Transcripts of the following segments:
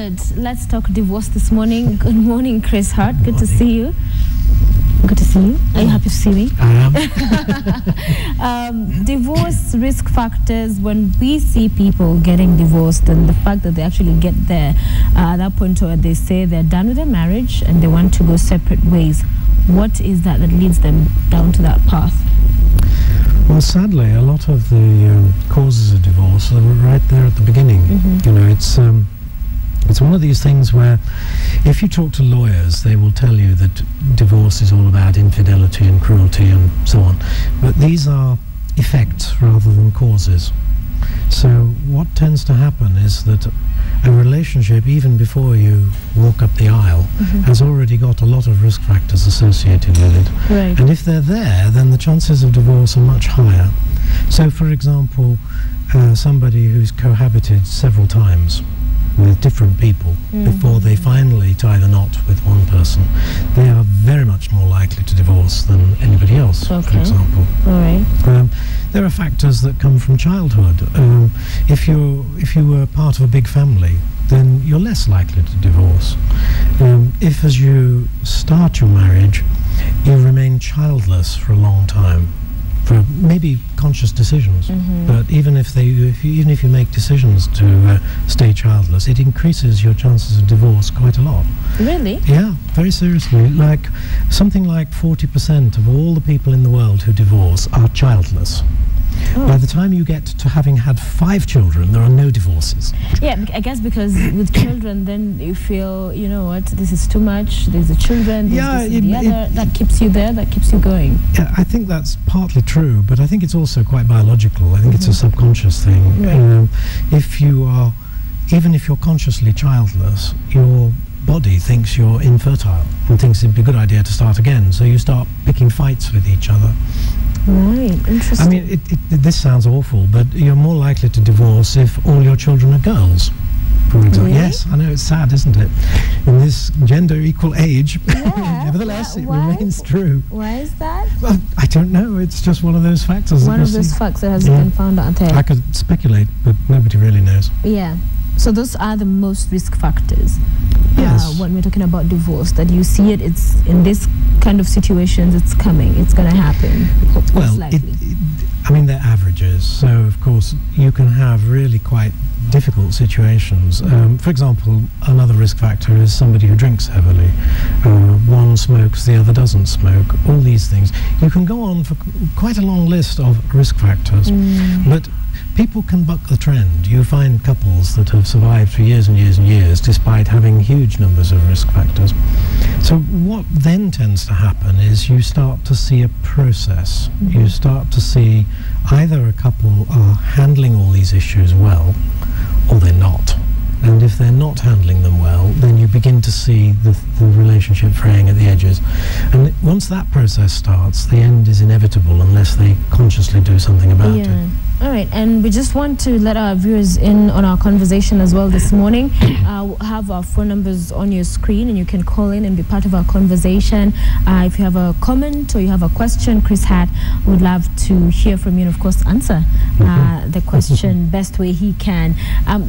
Good. Let's talk divorce this morning. Good morning, Chris Hart. Good to see you. Good to see you. Are you happy to see me? I am. Divorce risk factors. When we see people getting divorced and the fact that they actually get there at that point where they say they're done with their marriage and they want to go separate ways, what is that leads them down to that path? Well, sadly, a lot of the causes of divorce are right there at the beginning. You know, it's one of these things where if you talk to lawyers, they will tell you that divorce is all about infidelity and cruelty and so on. But these are effects rather than causes. So what tends to happen is that a relationship, even before you walk up the aisle, has already got a lot of risk factors associated with it. Right. And if they're there, then the chances of divorce are much higher. So, for example, somebody who's cohabited several times with different people before they finally tie the knot with one person, they are very much more likely to divorce than anybody else, for example. All right. There are factors that come from childhood. If you were part of a big family, then you're less likely to divorce. If as you start your marriage, you remain childless for a long time, for maybe conscious decisions, but even if you make decisions to stay childless, it increases your chances of divorce quite a lot. Really? Yeah, very seriously. Like something like 40% of all the people in the world who divorce are childless. By the time you get to having had 5 children, there are no divorces. Yeah, I guess because with children, then you feel, you know what, this is too much, there's the children, there's this and the other, that keeps you there, that keeps you going. Yeah, I think that's partly true, but I think it's also quite biological. I think it's a subconscious thing. Right. Even if you're consciously childless, your body thinks you're infertile and thinks it'd be a good idea to start again, so you start picking fights with each other. Right, interesting. I mean, this sounds awful, but you're more likely to divorce if all your children are girls, for example. Really? Yes, I know, it's sad, isn't it? In this gender equal age, nevertheless, it remains true. Why is that? Well, I don't know, it's just one of those factors. One of those facts that has been found out there. I could speculate, but nobody really knows. Yeah. So those are the most risk factors. Yes. When we're talking about divorce, that you see it, it's in this kind of situations, it's coming, it's going to happen. Well, I mean, they're averages, so of course you can have really quite difficult situations. For example, another risk factor is somebody who drinks heavily. One smokes, the other doesn't smoke. All these things. You can go on for quite a long list of risk factors, but people can buck the trend. You find couples that have survived for years and years and years despite having huge numbers of risk factors. So what then tends to happen is you start to see a process. You start to see either a couple are handling all these issues well, or they're not. And if they're not handling them well, then you begin to see the relationship fraying at the edges. And once that process starts, the end is inevitable unless they consciously do something about it. All right, and we just want to let our viewers in on our conversation as well this morning. We'll have our phone numbers on your screen and you can call in and be part of our conversation. If you have a comment or you have a question, Chris Hart would love to hear from you and of course answer the question best way he can.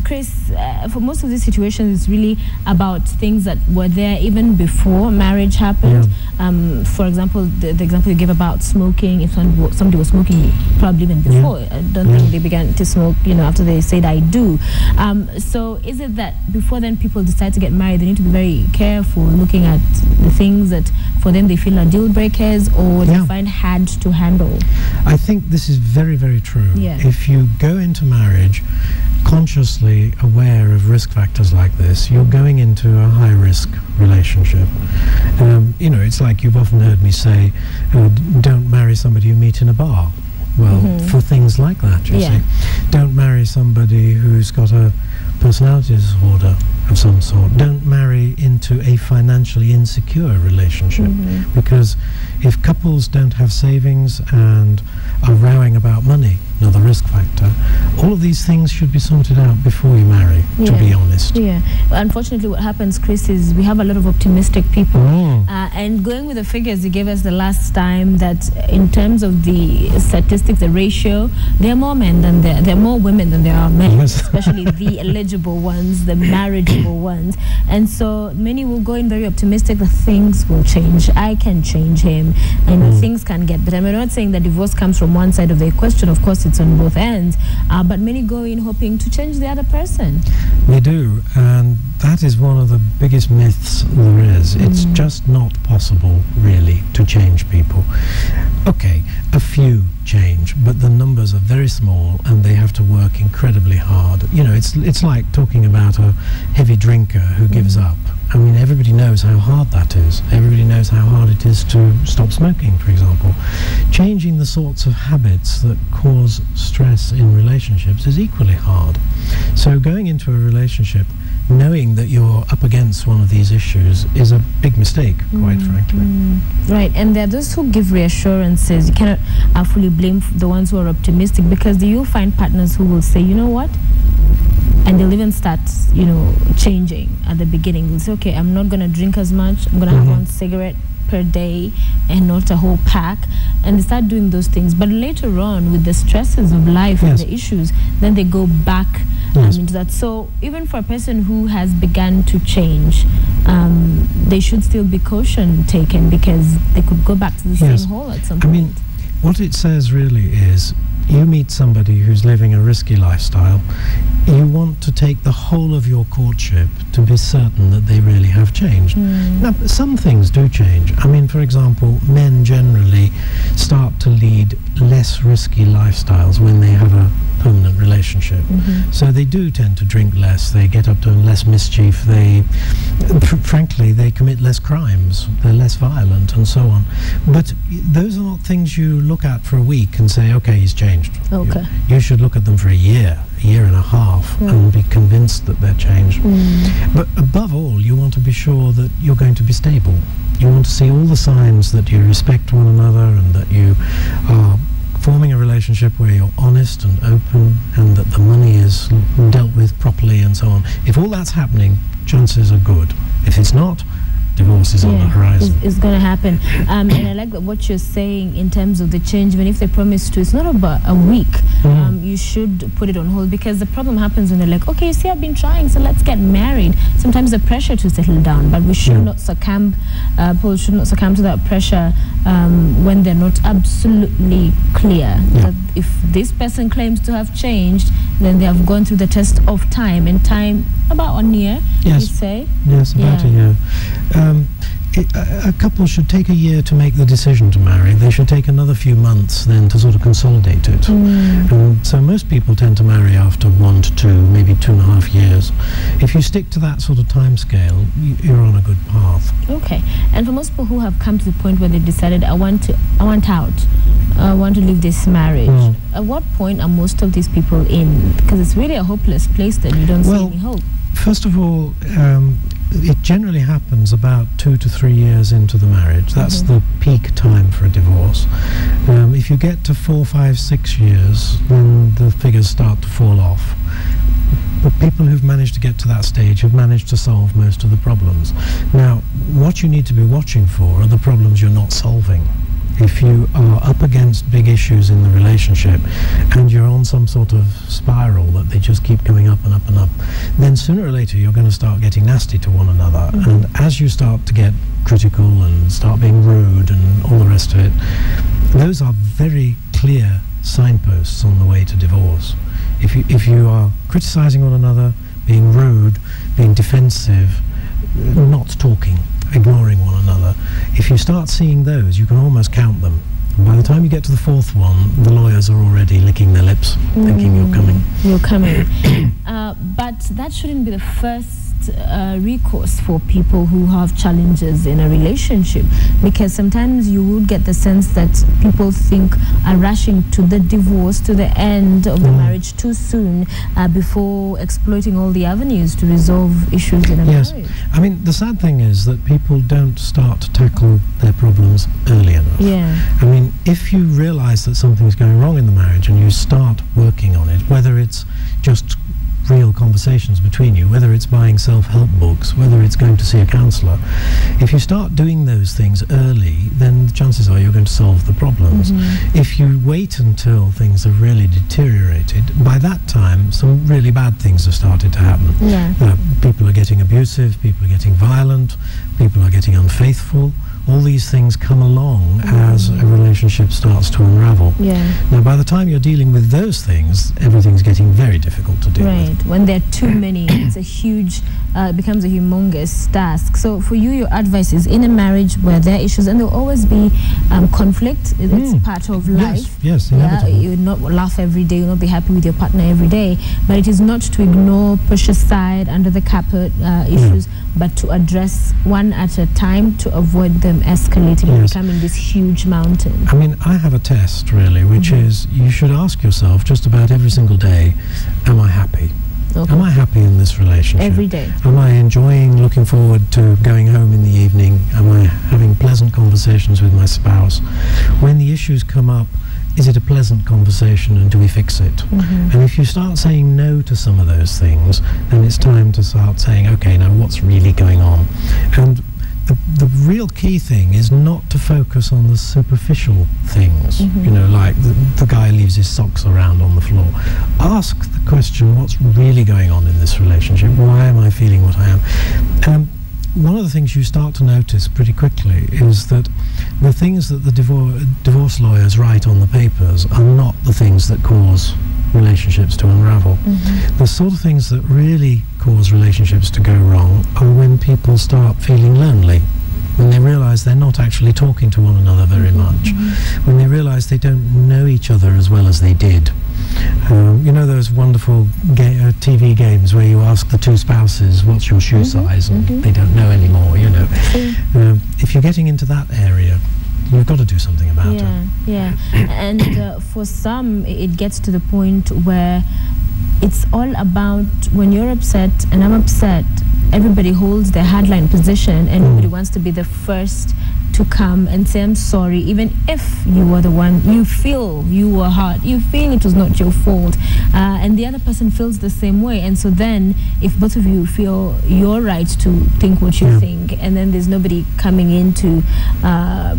Chris, for most of these situations, it's really about things that were there even before marriage happened. For example, the example you gave about smoking, if somebody was smoking probably even before, I don't think they began to smoke, you know, after they said I do. So is it that before then people decide to get married, they need to be very careful looking at the things that for them they feel are deal breakers or they find hard to handle? I think this is very, very true. If you go into marriage consciously aware of risk factors like this, you're going into a high-risk relationship. You know, it's like you've often heard me say, don't marry somebody you meet in a bar. Well, for things like that, you see. Don't marry somebody who's got a personality disorder of some sort. Don't marry into a financially insecure relationship, because if couples don't have savings and are rowing about money, another risk factor. All of these things should be sorted out before you marry, to be honest. Yeah. Unfortunately, what happens, Chris, is we have a lot of optimistic people. And going with the figures you gave us the last time, that in terms of the statistics, the ratio, there are more men than there are more women than there are men, especially the eligible ones, the marriageable ones. And so many will go in very optimistic that things will change. I can change him, and things can get better. I'm not saying that divorce comes from one side of the equation. Of course, it's on both ends. But many go in hoping to change the other person. They do, and that is one of the biggest myths there is. It's just not possible, really, to change people. Okay, a few change, but the numbers are very small, and they have to work incredibly hard. You know, it's like talking about a heavy drinker who gives up. I mean, everybody knows how hard that is. Everybody knows how hard it is to stop smoking, for example. Changing the sorts of habits that cause stress in relationships is equally hard. So going into a relationship knowing that you're up against one of these issues is a big mistake, quite frankly. Right, and there are those who give reassurances. You cannot fully blame the ones who are optimistic, because you'll find partners who will say, you know what? And they'll even start, changing at the beginning. They'll say, okay, I'm not going to drink as much. I'm going to have one cigarette per day and not a whole pack. And they start doing those things. But later on, with the stresses of life and the issues, then they go back into that. So even for a person who has begun to change, they should still be caution taken, because they could go back to the same hole at some point. I mean, what it says really is, you meet somebody who's living a risky lifestyle, you want to take the whole of your courtship to be certain that they really have changed. Now, some things do change. I mean, for example, men generally start to lead less risky lifestyles when they have a permanent relationship. So they do tend to drink less, they get up to less mischief, frankly, they commit less crimes, they're less violent, and so on. But those are not things you look at for a week and say, okay, he's changed. Okay. You should look at them for a year and a half, and be convinced that they're changed. But above all, you want to be sure that you're going to be stable. You want to see all the signs that you respect one another, and that you are forming a relationship where you're honest and open, and that the money is dealt with properly, and so on. If all that's happening, chances are good. If it's not, divorce is on the horizon. It's going to happen. And I like what you're saying in terms of the change. Even if they promise to, it's not about a week. You should put it on hold, because the problem happens when they're like, okay, you see, I've been trying, so let's get married. Sometimes the pressure to settle down, but we should not succumb. People should not succumb to that pressure when they're not absolutely clear that if this person claims to have changed, then they have gone through the test of time, and time about 1 year. You say? Yes, about a year. A couple should take a year to make the decision to marry. They should take another few months then to sort of consolidate it. And so most people tend to marry after 1 to 2, maybe 2.5 years. If you stick to that sort of time scale, you're on a good path. Okay. And for most people who have come to the point where they decided, I want out, I want to leave this marriage, at what point are most of these people in? Because it's really a hopeless place that you don't see any hope. First of all, it generally happens about 2 to 3 years into the marriage. That's the peak time for a divorce. If you get to 4, 5, 6 years, then the figures start to fall off. The people who've managed to get to that stage have managed to solve most of the problems. Now, what you need to be watching for are the problems you're not solving. If you are up against big issues in the relationship, and you're on some sort of spiral that they just keep going up and up and up, then sooner or later you're going to start getting nasty to one another. And as you start to get critical and start being rude and all the rest of it, those are very clear signposts on the way to divorce. If you are criticizing one another, being rude, being defensive, not talking, ignoring one another, if you start seeing those, you can almost count them. And by the time you get to the 4th one, the lawyers are already licking their lips, thinking you're coming. You're coming. But that shouldn't be the first recourse for people who have challenges in a relationship, because sometimes you would get the sense that people are rushing to the divorce, to the end of the marriage too soon, before exploiting all the avenues to resolve issues in a marriage. I mean, the sad thing is that people don't start to tackle their problems early enough. Yeah. I mean, if you realize that something's going wrong in the marriage and you start working on it, whether it's just real conversations between you, whether it's buying self-help books, whether it's going to see a counsellor, if you start doing those things early, then the chances are you're going to solve the problems. If you wait until things have really deteriorated, by that time some really bad things have started to happen. People are getting abusive, people are getting violent, people are getting unfaithful. All these things come along as a relationship starts to unravel. Now, by the time you're dealing with those things, everything's getting very difficult to deal with. When there are too many, it's a huge, it becomes a humongous task. So for you, your advice is in a marriage where there are issues, and there'll always be conflict. It's part of life. Yes, inevitable. You'll not laugh every day, you'll not be happy with your partner every day, but it is not to ignore, push aside, under the carpet issues, but to address one at a time to avoid them escalating and becoming this huge mountain. I mean, I have a test, really, which is you should ask yourself just about every single day, am I happy? Am I happy in this relationship? Every day. Am I enjoying looking forward to going home in the evening? Am I having pleasant conversations with my spouse? When the issues come up, is it a pleasant conversation and do we fix it? And if you start saying no to some of those things, then it's time to start saying, okay, now what's really going on? And the real key thing is not to focus on the superficial things, you know, like the guy leaves his socks around on the floor. Ask the question, what's really going on in this relationship? Why am I feeling what I am? One of the things you start to notice pretty quickly is that the things that the divorce lawyers write on the papers are not the things that cause relationships to unravel. The sort of things that really cause relationships to go wrong are when people start feeling lonely, when they realize they're not actually talking to one another very much, when they realize they don't know each other as well as they did. You know those wonderful TV games where you ask the two spouses, what's your shoe size, and they don't know anymore, you know. If you're getting into that area, you've got to do something about it. And for some, it gets to the point where it's all about when you're upset and I'm upset, everybody holds their hardline position and nobody wants to be the first to come and say I'm sorry, even if you were the one, you feel you were hurt, you feel it was not your fault, and the other person feels the same way. And so then if both of you feel you're right to think what you think, and then there's nobody coming in to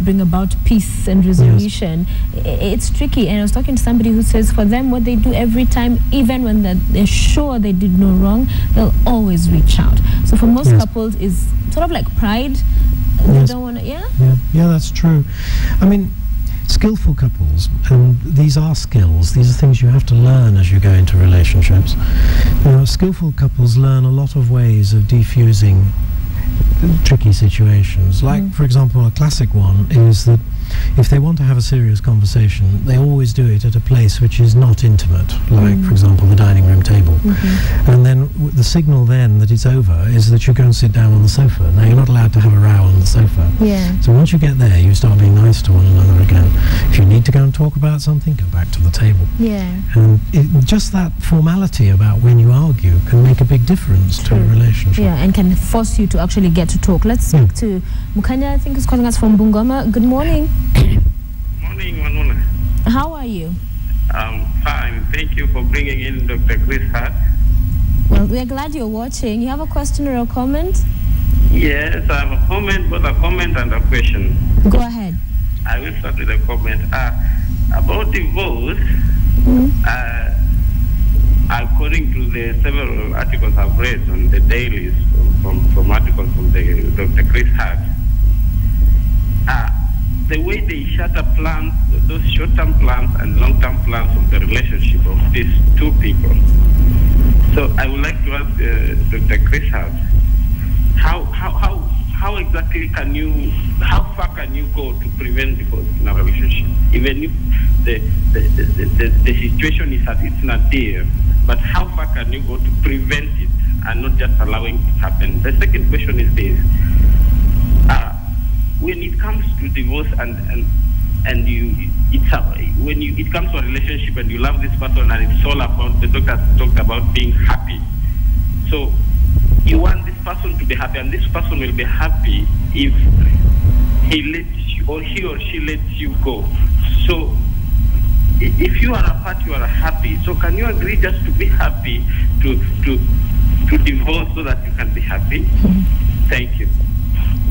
bring about peace and resolution, it's tricky. And I was talking to somebody who says for them what they do every time, even when they're sure they did no wrong, they'll always reach out. So for most couples is sort of like pride. They don't want to, yeah, that's true. I mean, skillful couples, and these are skills, these are things you have to learn as you go into relationships. Skillful couples learn a lot of ways of defusing tricky situations. Like, for example, a classic one is that if they want to have a serious conversation, they always do it at a place which is not intimate, like, for example, the dining room table. And then the signal then that it's over is that you go and sit down on the sofa. Now, you're not allowed to have a row on the sofa. So once you get there, you start being nice to one another again. If you need to go and talk about something, go back to the table. And just that formality about when you argue can make a big difference to a relationship. And can force you to actually get to talk. Let's speak to Mukanya, I think is calling us from Bungoma. Good morning. Morning, Manuna. How are you? I'm fine. Thank you for bringing in Dr. Chris Hart. Well, we're glad you're watching. You have a question or a comment? Yes, I have a comment, both a comment and a question. Go ahead. I will start with a comment. About divorce, according to the several articles I've read on the dailies from articles from the Dr. Chris Hart, the way they shatter plans, those short-term plans and long-term plans of the relationship of these two people. So I would like to ask Dr. Chris Hart, how exactly can you, how far can you go to prevent divorce in a relationship, even if the situation is at its nadir, but how far can you go to prevent it and not just allowing it to happen? The second question is this. When it comes to divorce and when it comes to a relationship and you love this person and it's all about, the doctor talked about being happy. So you want this person to be happy, and this person will be happy if he lets you or he or she lets you go. So if you are apart, you are happy. So can you agree just to be happy, to divorce so that you can be happy? Thank you.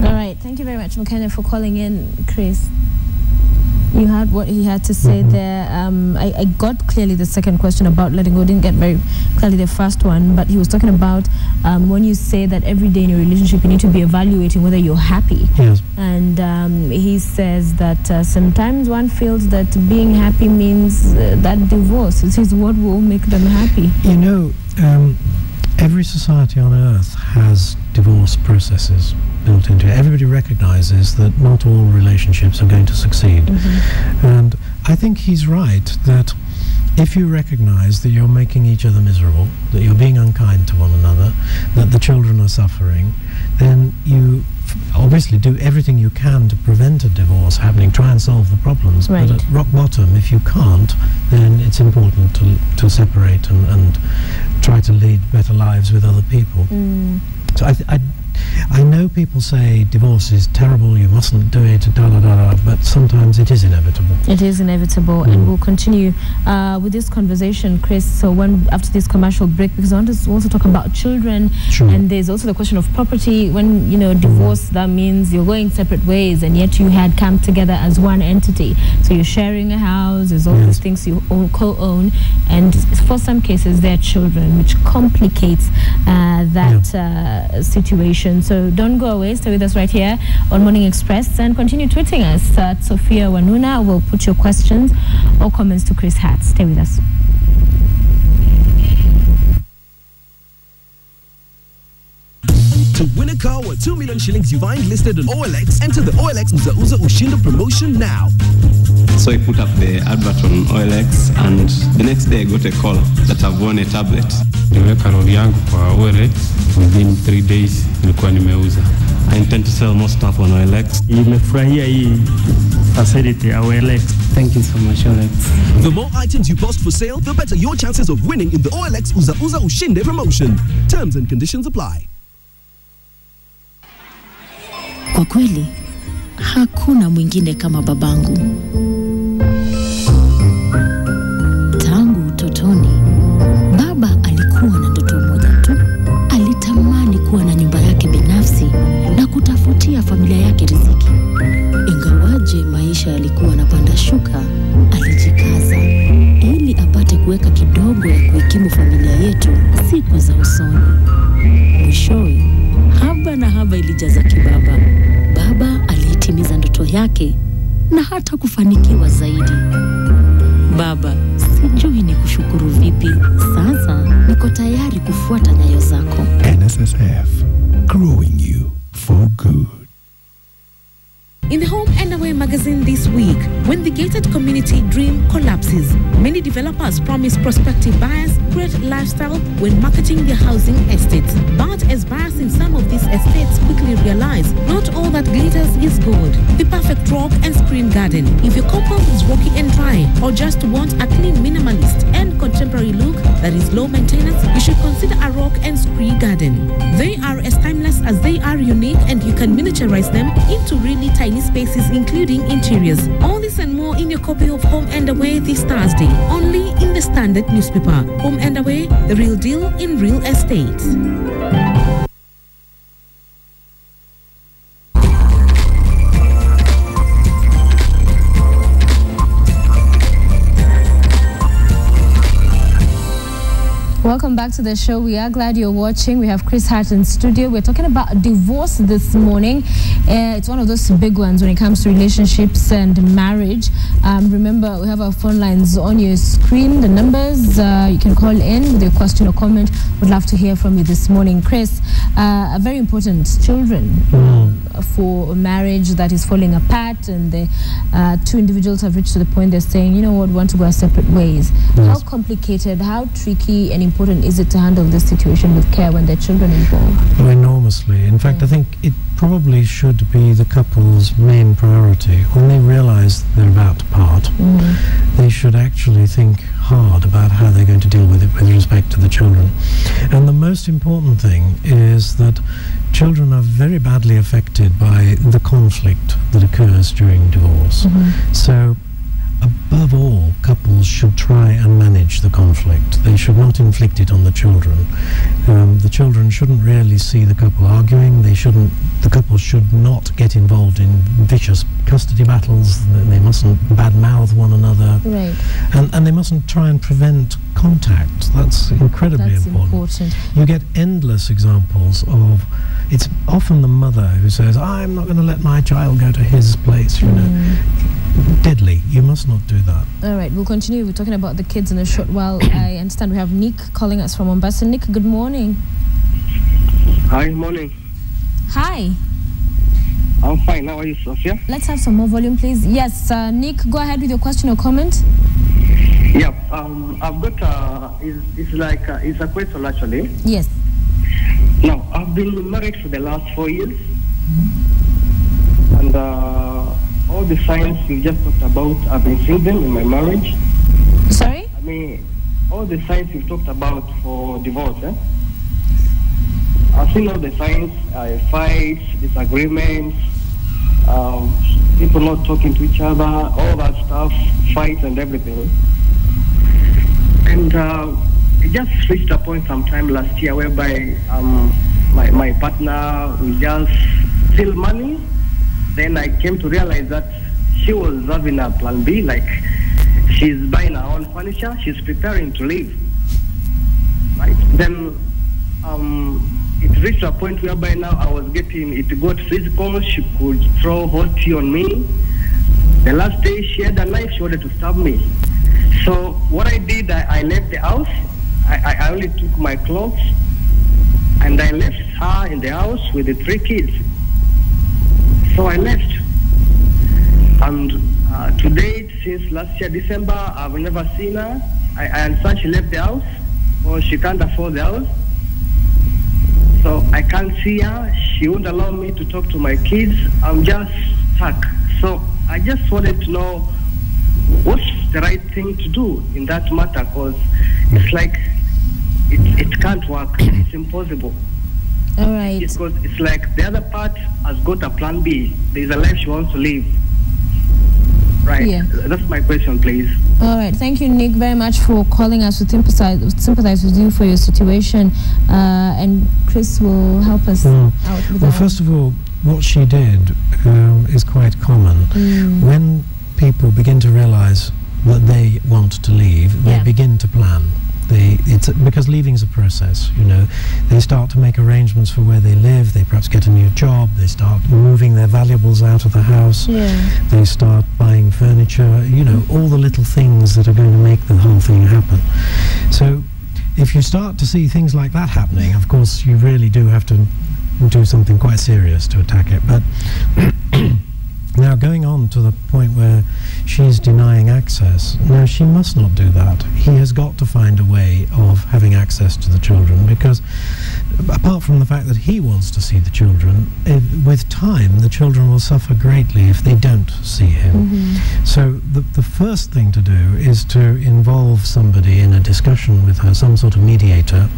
All right. Thank you very much, McKenna, for calling in. Chris, you heard what he had to say there. I got clearly the second question about letting go. Didn't get very clearly the first one, but he was talking about when you say that every day in your relationship you need to be evaluating whether you're happy. Yes. And he says that sometimes one feels that being happy means that divorce is what will make them happy. You know, every society on earth has divorce processes built into it. Everybody recognizes that not all relationships are going to succeed. And I think he's right that if you recognize that you're making each other miserable, that you're being unkind to one another, that the children are suffering, then you obviously do everything you can to prevent a divorce happening, try and solve the problems. Right. But at rock bottom, if you can't, then it's important to separate and try to lead better lives with other people. So I know people say divorce is terrible, you mustn't do it, but sometimes it is inevitable. It is inevitable, and we'll continue with this conversation, Chris. So after this commercial break, because I want to also talk about children, and there's also the question of property. When divorce, that means you're going separate ways, and yet you had come together as one entity. So you're sharing a house. There's all these things you co-own, and for some cases, they're children, which complicates that situation. So don't go away. Stay with us right here on Morning Express and continue tweeting us at Sophia Wanuna. We'll put your questions or comments to Chris Hart. Stay with us. To win a car worth 2 million shillings you find listed on OLX, enter the OLX Uza Ushinda promotion now. So I put up the advert on OLX, and the next day I got a call that I've won a tablet. Nimeweka lori yangu kwa OLX, within 3 days nilikuwa nimeuza. I intend to sell more stuff on OLX. Nimefurahia hii facility ya OLX. Thank you so much, OLX. The more items you post for sale, the better your chances of winning in the OLX Uza Ushinde promotion. Terms and conditions apply. Kwa kweli, hakuna mwingine kama babangu. Tangu utotoni, baba alikuwa na ndoto moja tu. Alitamani kuwa na nyumba yake binafsi na kutafutia familia yake riziki. Ingawaje maisha yalikuwa na panda shuka, alijikaza ili apate kuweka kidogo ya kuikimu familia yetu siku za usoni. Mwishowe, haba na haba ilijaza kibaba. Baba alitimiza ndoto yake na hata kufanikiwa zaidi. Baba, sijui ni kushukuru vipi. Sasa niko tayari kufuata nyayo zako. NSSF, growing you for good. In the Home and Away magazine this week, when the gated community dream collapses, many developers promise prospective buyers great lifestyle when marketing their housing estates. But as buyers in some of these estates quickly realize, not all that glitters is gold. The perfect rock and screen garden. If your compound is rocky and dry, or just want a clean, minimalist and contemporary look that is low maintenance, you should consider a rock and screen garden. They are as timeless as they are unique, and you can miniaturize them into really tiny spaces, including interiors. All this and more in your copy of Home and Away this Thursday, only in the Standard newspaper. Home and Away, the real deal in real estate. Welcome back to the show. We are glad you're watching. We have Chris Hart in studio. We're talking about divorce this morning. It's one of those big ones when it comes to relationships and marriage. Remember, we have our phone lines on your screen, the numbers. You can call in with your question or comment. Would love to hear from you this morning. Chris, a very important children for a marriage that is falling apart, and the two individuals have reached to the point they're saying, you know what, we want to go our separate ways. Yes. How complicated, how tricky and important important is it to handle this situation with care when there are children involved? Oh, enormously. In fact, I think it probably should be the couple's main priority. When they realize they're about to part, they should actually think hard about how they're going to deal with it with respect to the children. And the most important thing is that children are very badly affected by the conflict that occurs during divorce. So above all, couples should try and manage the conflict. They should not inflict it on the children. The children shouldn't really see the couple arguing. The couple should not get involved in vicious custody battles. They mustn't badmouth one another. Right. And they mustn't try and prevent contact. That's incredibly important. You get endless examples of, it's often the mother who says, I'm not going to let my child go to his place, you know. Deadly. You must not do that. All right, we'll continue. We're talking about the kids in a short while. I understand we have Nick calling us from Mombasa. Nick, good morning. Hi, morning. Hi. I'm fine. How are you, Sophia? Let's have some more volume, please. Yes, Nick, go ahead with your question or comment. Yeah, I've got it's a question actually. Yes. Now, I've been married for the last 4 years, and all the signs you just talked about, I've been seeing them in my marriage. Sorry? I mean, all the signs you talked about for divorce, I've seen all the signs, fights, disagreements, people not talking to each other, all that stuff, fights and everything. And it just reached a point sometime last year whereby my partner will just steal money. Then I came to realize that she was having a plan B, like she's buying her own furniture, she's preparing to leave. Right? Then it reached a point whereby now it got physical, she could throw hot tea on me. The last day she had a knife, she wanted to stab me. So what I did, I left the house, I only took my clothes, and I left her in the house with the 3 kids. So I left, and to date, since last year December, I've never seen her. I understand she left the house, or she can't afford the house, so I can't see her. She won't allow me to talk to my kids. I'm just stuck. So I just wanted to know what's the right thing to do in that matter, because it's like it can't work. It's impossible. All right. Because it's like the other part has got a plan B. There's a life she wants to live. Right. Yeah. That's my question, please. All right. Thank you, Nick, very much for calling us to sympathize with you for your situation. And Chris will help us out with that. Well, first of all, what she did is quite common. When people begin to realize that they want to leave, they begin to plan. It's because leaving is a process, you know. They start to make arrangements for where they live. They perhaps get a new job. They start moving their valuables out of the house. They start buying furniture, you know, all the little things that are going to make the whole thing happen. So if you start to see things like that happening, of course you really do have to do something quite serious to attack it. But now, going on to the point where she's denying access, no, she must not do that. He has got to find a way of having access to the children, because apart from the fact that he wants to see the children, with time the children will suffer greatly if they don't see him. So the first thing to do is to involve somebody in a discussion with her, some sort of mediator.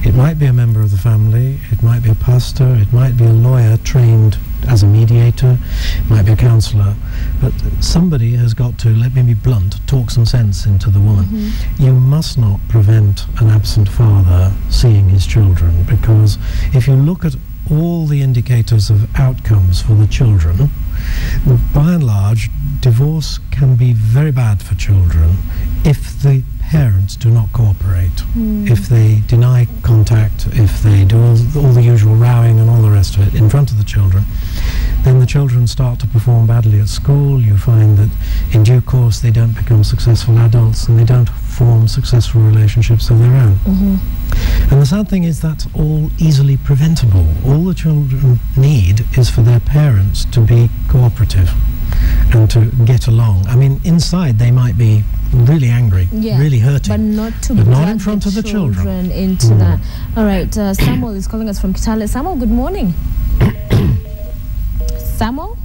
It might be a member of the family, it might be a pastor, it might be a lawyer trained as a mediator, it might be a counsellor, but somebody has got to, let me be blunt, talk some sense into the woman. You must not prevent an absent father seeing his children, because if you look at all the indicators of outcomes for the children, by and large, divorce can be very bad for children if the parents do not cooperate, if they deny contact, if they do all the usual rowing and all the rest of it in front of the children, then the children start to perform badly at school. You find that in due course they don't become successful adults and they don't form successful relationships of their own. And the sad thing is that's all easily preventable. All the children need is for their parents to be cooperative. and to get along. I mean, inside they might be really angry, really hurting, but not in front of the children into that. All right, Samuel is calling us from Kitale. Samuel, good morning. Samuel?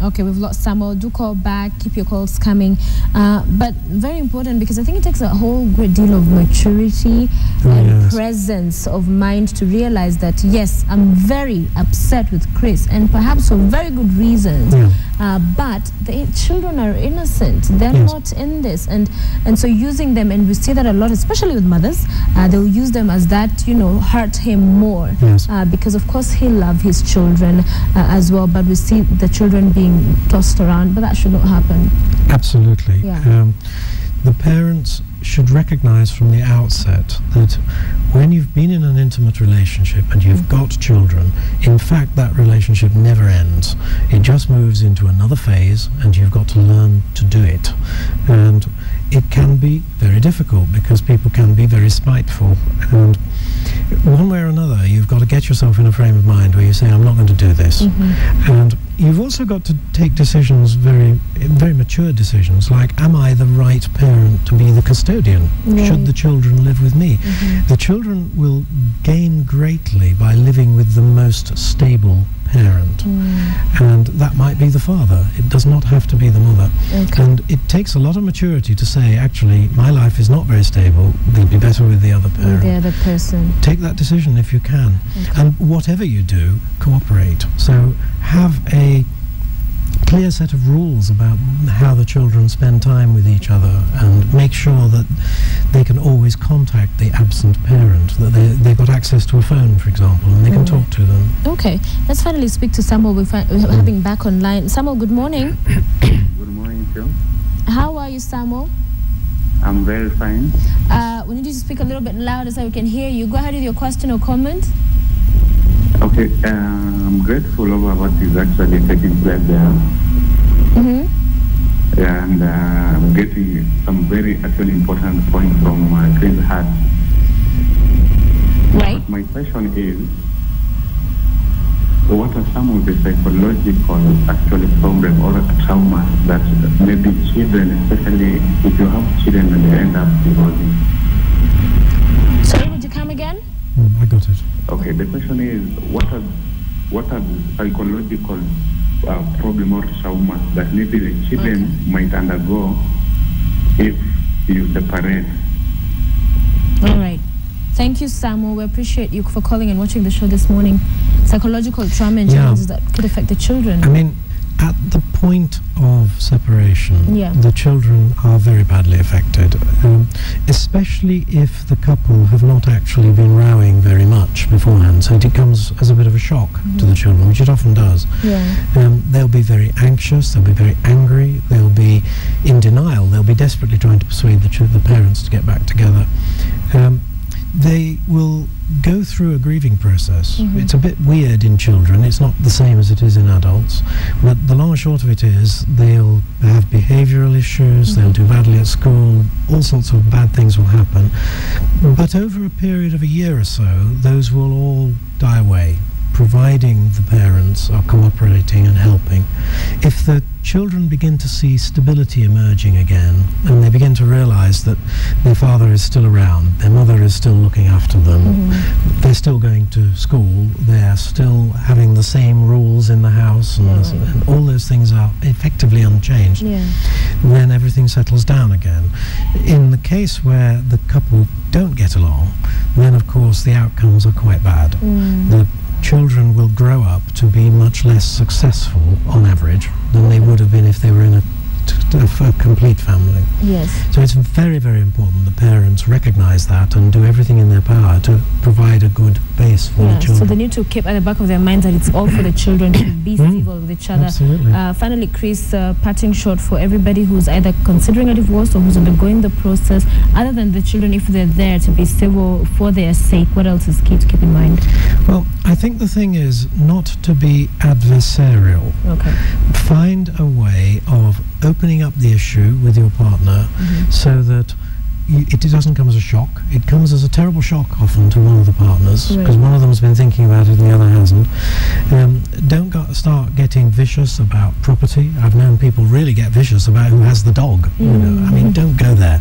Okay, we've lost Samuel. Do call back. Keep your calls coming. But very important, because I think it takes a whole great deal of maturity and presence of mind to realize that, yes, I'm very upset with Chris, and perhaps for very good reasons. But the children are innocent. They're not in this. And so using them, and we see that a lot, especially with mothers, they'll use them as that, hurt him more. Because, of course, he loves his children as well. But we see the children being tossed around, but that should not happen. Absolutely. The parents should recognize from the outset that when you've been in an intimate relationship and you've got children, in fact that relationship never ends. It just moves into another phase, and you've got to learn to do it. And it can be very difficult because people can be very spiteful, and one way or another you've got to get yourself in a frame of mind where you say, I'm not going to do this. And you've also got to take decisions, very mature decisions, like, am I the right parent to be the custodian? Should the children live with me? The children will gain greatly by living with the most stable parent, and that might be the father. It does not have to be the mother. And it takes a lot of maturity to say, actually, my life is not very stable, they'll be better with the other parent. The other person. Take that decision if you can. And whatever you do, cooperate. So have a clear set of rules about how the children spend time with each other, and make sure that they can always contact the absent parent, that they've got access to a phone, for example, and they can talk to them. Okay, let's finally speak to Samuel. We're having back online. Samuel, good morning. Good morning, Phil. How are you, Samuel? I'm very fine. We need you to speak a little bit louder so we can hear you. Go ahead with your question or comment. Okay, I'm grateful over what is actually taking place there. And I'm getting some very actually important points from Chris Hart. Right. But my question is, what are some of the psychological actually problems or trauma that maybe children, especially if you have children and they end up divorcing? Sorry, would you come again? I got it. Okay, the question is, what are the psychological problem or trauma that maybe the children might undergo if you separate? All right. Thank you, Samuel. We appreciate you for calling and watching the show this morning. Psychological trauma and challenges that could affect the children. I mean, at the point of separation, the children are very badly affected, especially if the couple have not actually been rowing very much beforehand. So it comes as a bit of a shock to the children, which it often does. They'll be very anxious, they'll be very angry, they'll be in denial, they'll be desperately trying to persuade the parents to get back together. They will go through a grieving process. It's a bit weird in children, it's not the same as it is in adults, but the long and short of it is they'll have behavioral issues, they'll do badly at school, all sorts of bad things will happen, but over a period of a year or so those will all die away, providing the parents are cooperating and helping. If the children begin to see stability emerging again, and they begin to realize that their father is still around, their mother is still looking after them, they're still going to school, they're still having the same rules in the house, and all those things are effectively unchanged, then everything settles down again. In the case where the couple don't get along, then of course the outcomes are quite bad. The children will grow up to be much less successful on average than they would have been if they were in a complete family. So it's very, very important the parents recognize that and do everything in their power to provide a good base for the children. So they need to keep at the back of their minds that it's all for the children to be civil with each other. Absolutely. Finally, Chris, parting shot for everybody who's either considering a divorce or who's undergoing the process, other than the children, if they're there to be civil for their sake, what else is key to keep in mind? Well, I think the thing is not to be adversarial. Find a way of opening up the issue with your partner so that it doesn't come as a shock. It comes as a terrible shock often to one of the partners, because one of them has been thinking about it and the other hasn't. Don't start getting vicious about property. I've known people really get vicious about who has the dog. You know, I mean, don't go there.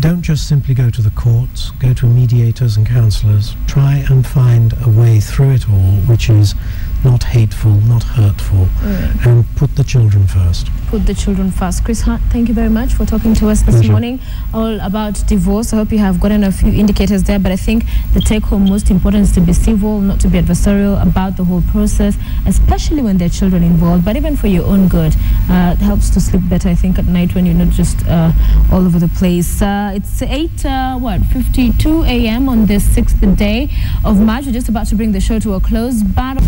Don't just simply go to the courts. Go to mediators and counsellors. Try and find a way through it all which is not hateful, not hurtful, and put the children first. Put the children first. Chris Hart, thank you very much for talking to us this morning all about divorce. I hope you have gotten a few indicators there, but I think the take home most important is to be civil, not to be adversarial about the whole process, especially when there are children involved, but even for your own good. It helps to sleep better, I think, at night when you're not just all over the place. It's 8:52 a.m. on the 6th day of March. We're just about to bring the show to a close, but